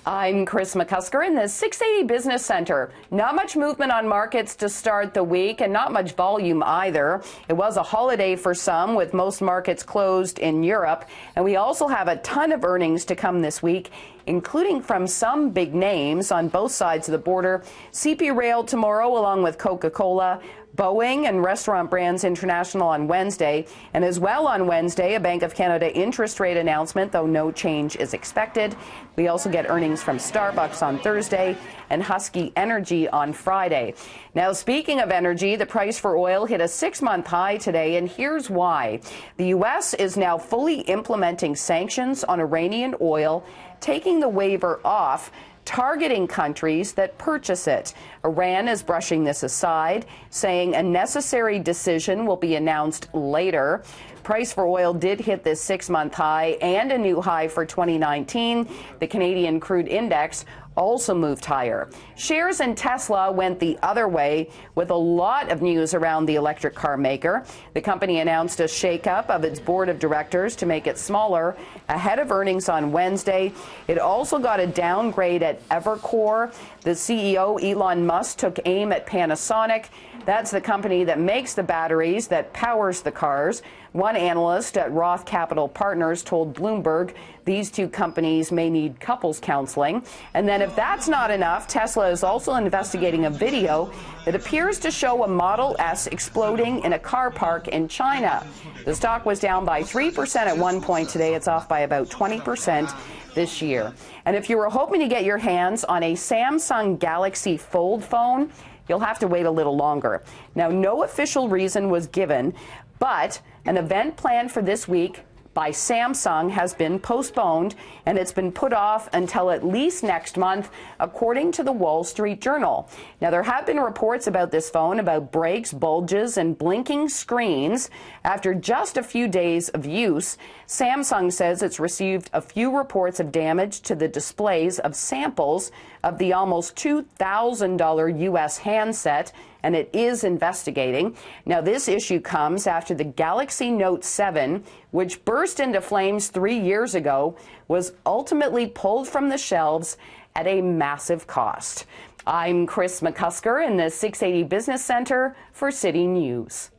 I'm Kris McCusker in the 680 Business Center. Not much movement on markets to start the week and not much volume either. It was a holiday for some, with most markets closed in Europe. And we also have a ton of earnings to come this week, including from some big names on both sides of the border. CP Rail tomorrow, along with Coca-Cola, Boeing, and Restaurant Brands International on Wednesday. And as well on Wednesday, a Bank of Canada interest rate announcement, though no change is expected. We also get earnings from Starbucks on Thursday and Husky Energy on Friday. Now, speaking of energy, the price for oil hit a 6-month high today, and here's why. The U.S. is now fully implementing sanctions on Iranian oil, taking the waiver off, targeting countries that purchase it. Iran is brushing this aside, saying a necessary decision will be announced later. Price for oil did hit this 6-month high and a new high for 2019. The Canadian crude index also moved higher. Shares in Tesla went the other way, with a lot of news around the electric car maker. The company announced a shakeup of its board of directors to make it smaller ahead of earnings on Wednesday. It also got a downgrade at Evercore. The CEO, Elon Musk, took aim at Panasonic. That's the company that makes the batteries that powers the cars. One analyst at Roth Capital Partners told Bloomberg these two companies may need couples counseling. And then if that's not enough, Tesla is also investigating a video that appears to show a Model S exploding in a car park in China. The stock was down by 3% at one point today. It's off by about 20% this year. And if you were hoping to get your hands on a Samsung Galaxy Fold phone, you'll have to wait a little longer. Now, no official reason was given, but an event planned for this week by Samsung has been postponed, and it's been put off until at least next month, according to the Wall Street Journal. Now, there have been reports about this phone about breaks, bulges, and blinking screens. After just a few days of use, Samsung says it's received a few reports of damage to the displays of samples of the almost $2,000 U.S. handset, and it is investigating. Now, this issue comes after the Galaxy Note 7, which burst into flames 3 years ago, was ultimately pulled from the shelves at a massive cost. I'm Kris McCusker in the 680 Business Center for City News.